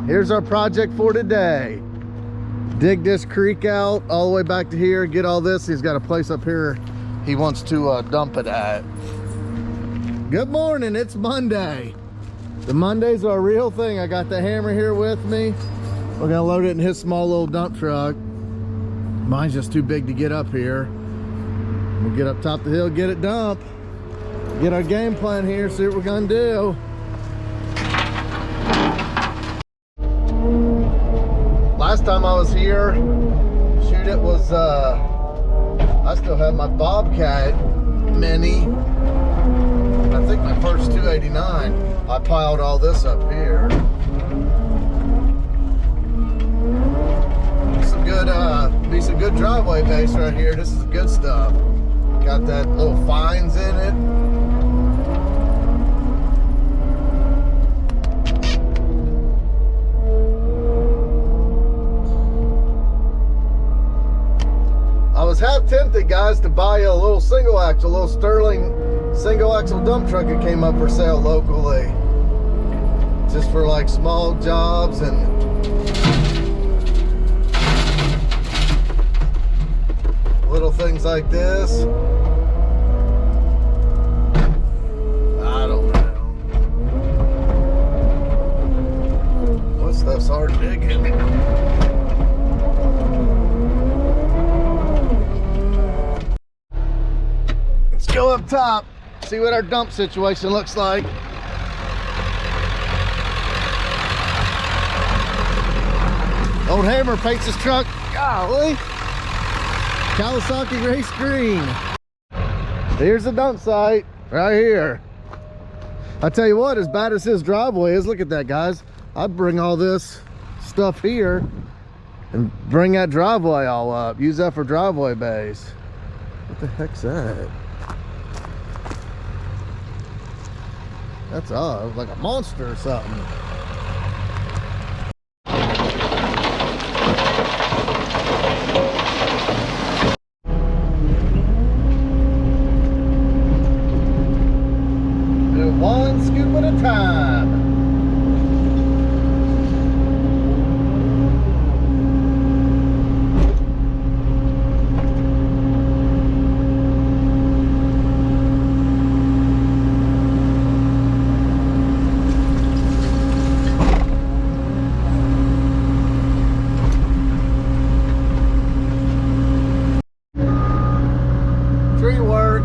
Here's our project for today. Dig this creek out all the way back to here, get all this. He's got a place up here he wants to dump it at. Good morning, it's Monday. The Mondays are a real thing. I got the hammer here with me. We're gonna load it in his small little dump truck. Mine's just too big to get up here. We'll get up top the hill, get it dumped. Get our game plan here, see what we're gonna do. Last time I was here, shoot, it was, I still have my Bobcat Mini. I think my first 289. I piled all this up here. Some good, be some good driveway base right here. This is good stuff. Got that little fines in it. I was half tempted, guys, to buy a little single axle, a little Sterling single axle dump truck that came up for sale locally. Just for like small jobs and little things like this. I don't know. What stuff's hard digging? Let's go up top, see what our dump situation looks like. Old Hammer paints his truck, golly. Kawasaki race green. Here's the dump site right here. I tell you what, as bad as his driveway is, look at that, guys. I'd bring all this stuff here and bring that driveway all up. Use that for driveway base. What the heck's that? That's like a monster or something. One scoop at a time. Tree work.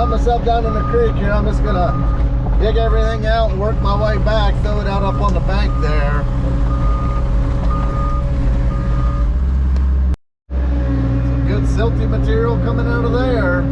Myself down in the creek here. I'm just gonna dig everything out and work my way back, throw it out up on the bank there. Some good silty material coming out of there.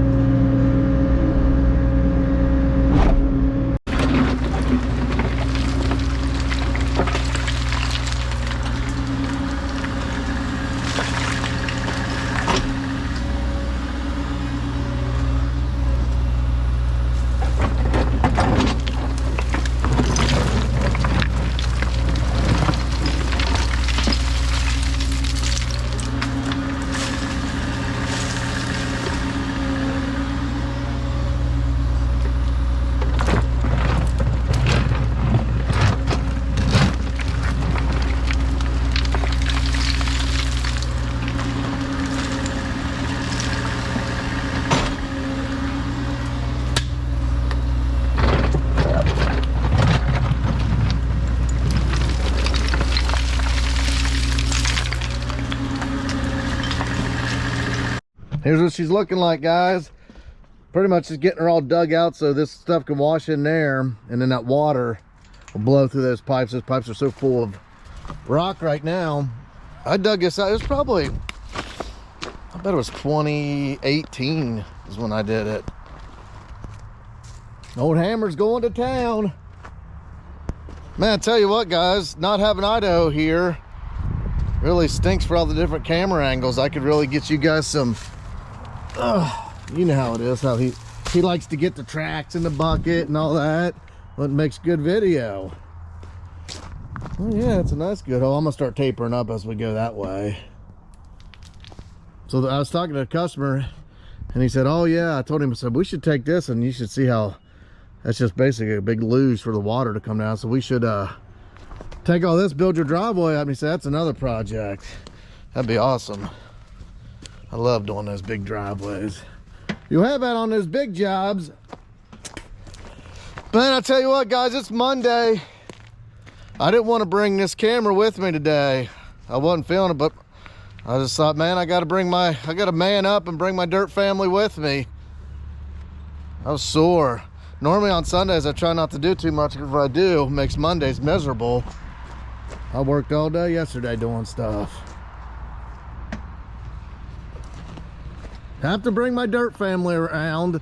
Here's what she's looking like, guys. Pretty much just getting her all dug out so this stuff can wash in there, and then that water will blow through those pipes. Those pipes are so full of rock right now. I dug this out. It was probably, I bet it was 2018 is when I did it. Old Hammer's going to town. Man, I tell you what, guys, not having Idaho here really stinks for all the different camera angles. I could really get you guys some, you know how it is, how he likes to get the tracks in the bucket and all that. What makes good video. Oh yeah, it's a nice good hole. I'm gonna start tapering up as we go that way. So I was talking to a customer and he said, oh yeah, I told him, I said, we should take this and you should see how that's just basically a big luge for the water to come down. So we should take all this, build your driveway up. And he said, that's another project. That'd be awesome. I love doing those big driveways. You have that on those big jobs. But I tell you what, guys, it's Monday. I didn't want to bring this camera with me today. I wasn't feeling it, but I just thought, man, I gotta man up and bring my dirt family with me. I was sore. Normally on Sundays I try not to do too much. If I do, it makes Mondays miserable. I worked all day yesterday doing stuff. Have to bring my dirt family around.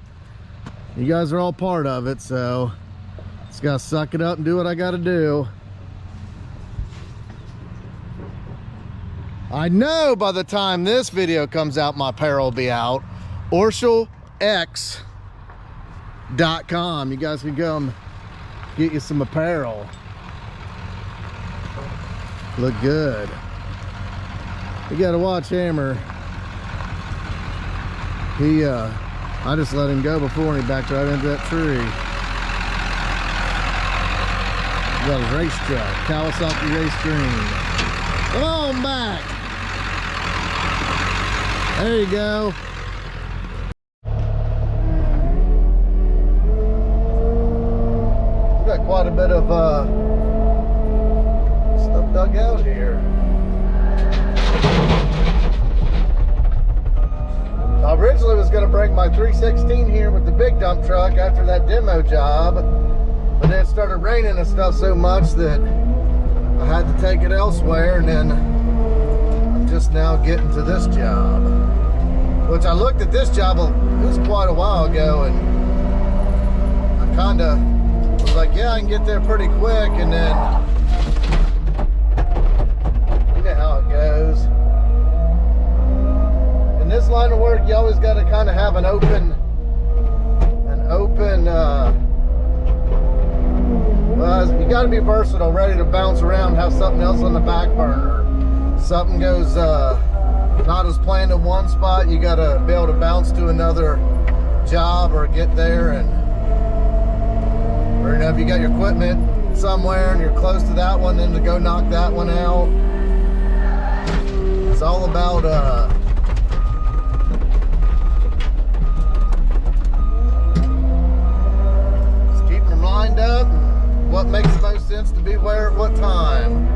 You guys are all part of it, so just gotta suck it up and do what I gotta do. I know by the time this video comes out, my apparel will be out. Orschell Excavating. .com. You guys can come get you some apparel. Look good. You gotta watch Hammer. I just let him go before and he backed right into that tree. He got his race truck, Kawasaki race green. Come on back. There you go. Quite a bit of stuff dug out here. I originally was going to bring my 316 here with the big dump truck after that demo job, but then it started raining and stuff so much that I had to take it elsewhere, and then I'm just now getting to this job, which I looked at this job, it was quite a while ago, and I kind of was like, yeah, I can get there pretty quick, and then you know how it goes. In this line of work, you always got to kind of have an open you got to be versatile, ready to bounce around, have something else on the back burner. Something goes not as planned in one spot, you got to be able to bounce to another job or get there, and or, you know, if you got your equipment somewhere and you're close to that one, then to go knock that one out. It's all about just keeping them lined up and what makes the most sense to be where at what time.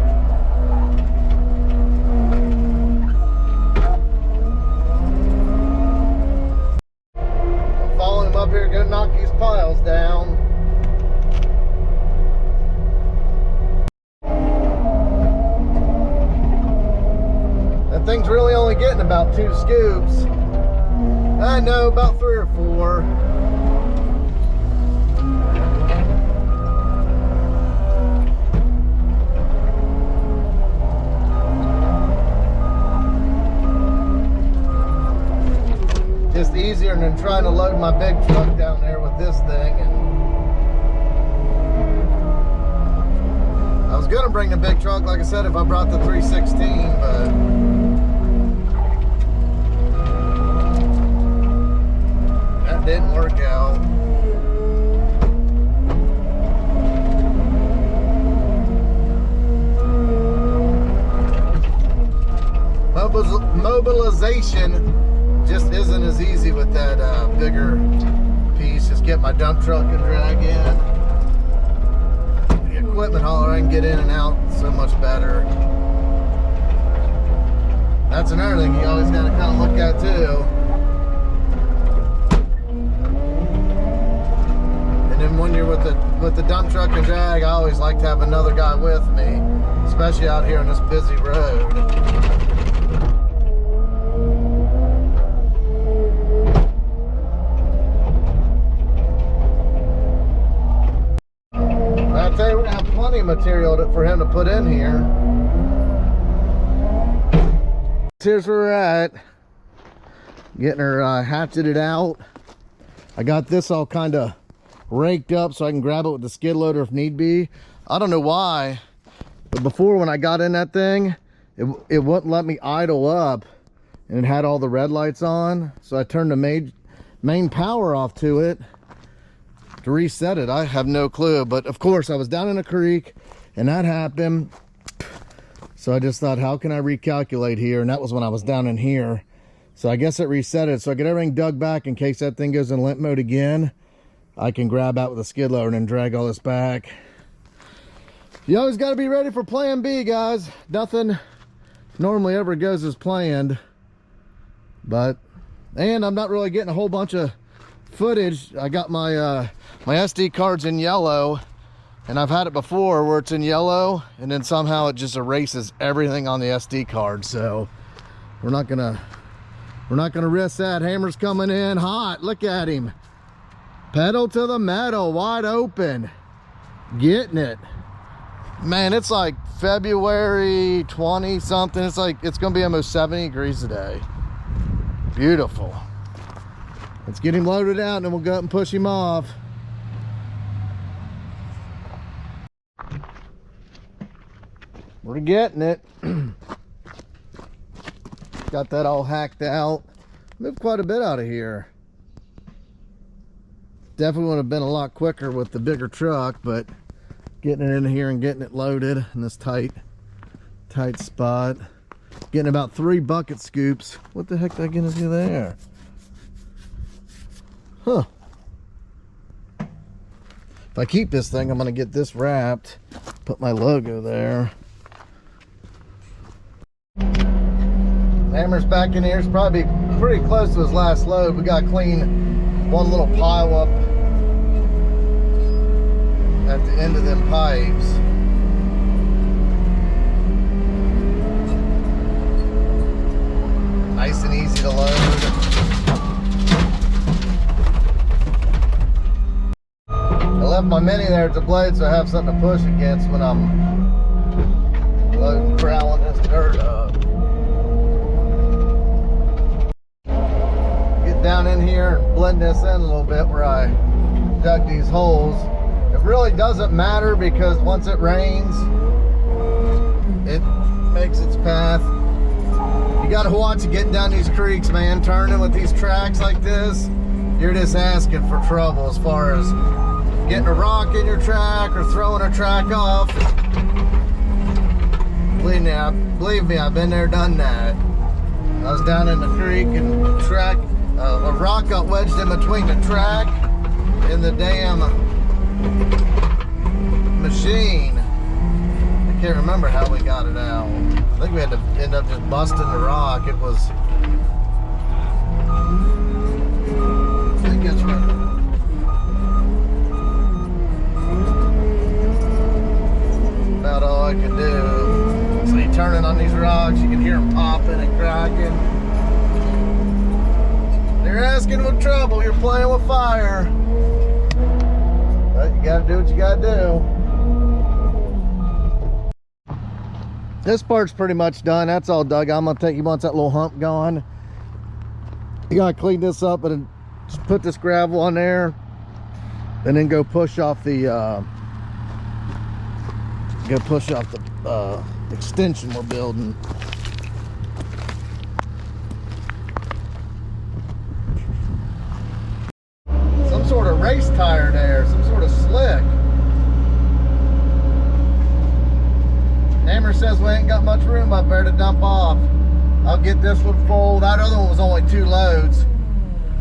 I'm following him up here, go knock these piles down. Thing's really only getting about 2 scoops. I know, about 3 or 4. Just easier than trying to load my big truck down there with this thing. And I was gonna bring the big truck, like I said, if I brought the 316, but didn't work out. Mobilization just isn't as easy with that bigger piece. Just get my dump truck and drag in. The equipment hauler, I can get in and out so much better. That's another thing you always got to kind of look at too. And then when you're with the dump truck and drag, I always like to have another guy with me, especially out here on this busy road. I tell you, we're gonna have plenty plenty of material for him to put in here. Here's where we're at. Getting her hatcheted out. I got this all kind of raked up so I can grab it with the skid loader if need be. I don't know why, but before when I got in that thing, it wouldn't let me idle up, and it had all the red lights on. So I turned the main power off to it to reset it. I have no clue, but of course I was down in a creek and that happened. So I just thought, how can I recalculate here? And that was when I was down in here. So I guess it reset it. So I get everything dug back in case that thing goes in limp mode again. I can grab out with a skid loader and then drag all this back. You always got to be ready for plan B, guys. Nothing normally ever goes as planned. And I'm not really getting a whole bunch of footage. I got my my SD cards in yellow, and I've had it before where it's in yellow and then somehow it just erases everything on the SD card. So we're not gonna risk that. Hammer's coming in hot. Look at him. Pedal to the metal, wide open. Getting it. Man, it's like February 20 something. It's like it's gonna be almost 70 degrees today. Beautiful. Let's get him loaded out and then we'll go up and push him off. We're getting it. Got that all hacked out. Moved quite a bit out of here. Definitely would have been a lot quicker with the bigger truck, but getting it in here and getting it loaded in this tight spot. Getting about 3 bucket scoops. What the heck did I get into there? Huh. If I keep this thing, I'm gonna get this wrapped. Put my logo there. Hammer's back in here. It's probably pretty close to his last load. We got to clean one little pile up at the end of them pipes. Nice and easy to load. I left my mini there at the blade so I have something to push against when I'm loading, corralling this dirt up. Get down in here and blend this in a little bit where I dug these holes. It really doesn't matter because once it rains, it makes its path. You gotta watch it getting down these creeks, man. Turning with these tracks like this, you're just asking for trouble as far as getting a rock in your track or throwing a track off. Believe me, I've been there, done that. I was down in the creek and a rock got wedged in between the track and the damn machine. I can't remember how we got it out. I think we had to end up just busting the rock. It was, I think it's right. About all I could do. So you're turning on these rocks, you can hear them popping and cracking. You're asking for trouble, you're playing with fire. But you gotta do what you gotta do. This part's pretty much done. That's all dug. I'm gonna take, he wants that little hump gone. You gotta clean this up and just put this gravel on there and then go push off the extension we're building. Some sort of race tire there, some sort of slick. Hammer says we ain't got much room up there to dump off. I'll get this one full. That other one was only 2 loads.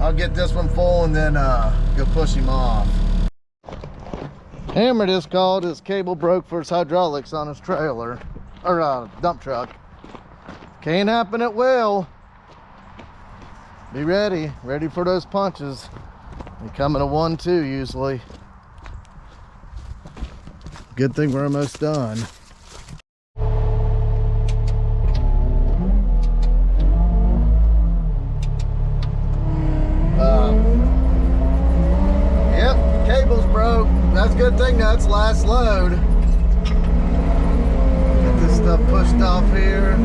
I'll get this one full and then go push him off. Hammer just called. His cable broke for his hydraulics on his trailer or dump truck. Can't happen at will. Be ready for those punches. They come in a 1-2 usually. Good thing we're almost done. Yep, cable's broke. That's a good thing that's last load. stuff here.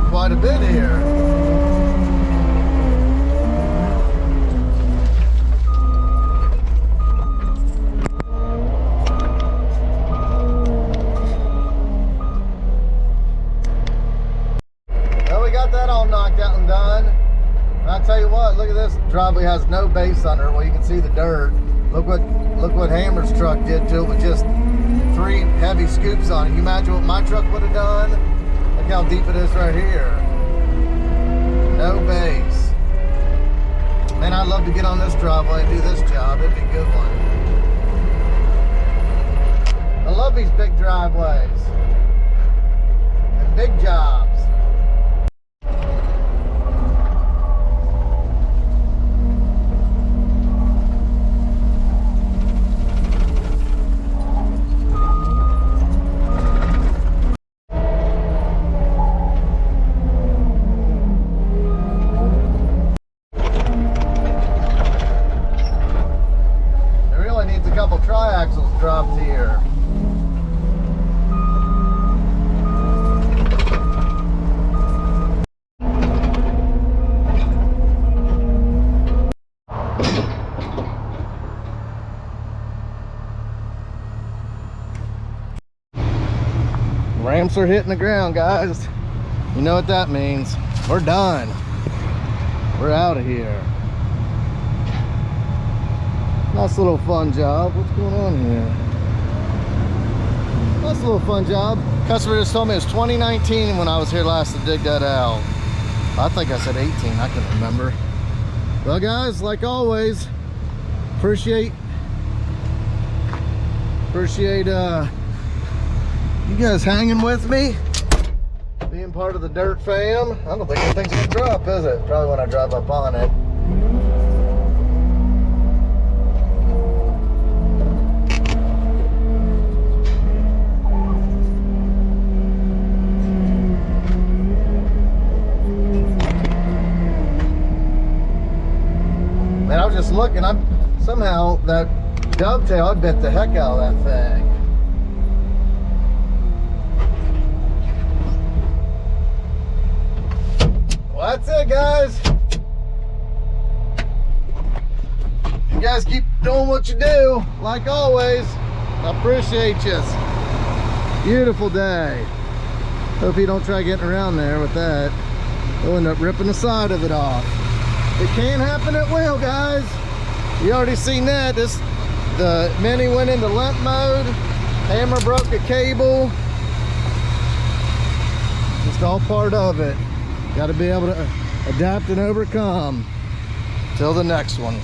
Quite a bit here. Well, we got that all knocked out and done. And I'll tell you what, look at this. Driveway has no base under it. Well, you can see the dirt. Look what Hammer's truck did to it with just 3 heavy scoops on it. Can you imagine what my truck would have done? Look how deep it is right here. No base. Man, I'd love to get on this driveway and do this job. It'd be a good one. I love these big driveways and big jobs. Triaxles dropped here. Ramps are hitting the ground, guys. You know what that means. We're done. We're out of here. Nice little fun job. What's going on here? Nice little fun job. Customer just told me it's 2019 when I was here last to dig that out. I think I said 18. I couldn't remember. Well, guys, like always, appreciate you guys hanging with me, being part of the dirt fam. I don't think anything's gonna drop, is it? Probably when I drive up on it. Man, I was just looking, somehow that dovetail, I bit the heck out of that thing. Well, that's it, guys. You guys keep doing what you do, like always. I appreciate you. Beautiful day. Hope you don't try getting around there with that. You'll end up ripping the side of it off. It can happen at will, guys. You already seen that. The Mini went into limp mode. Hammer broke a cable. Just all part of it. Got to be able to adapt and overcome. Till the next one.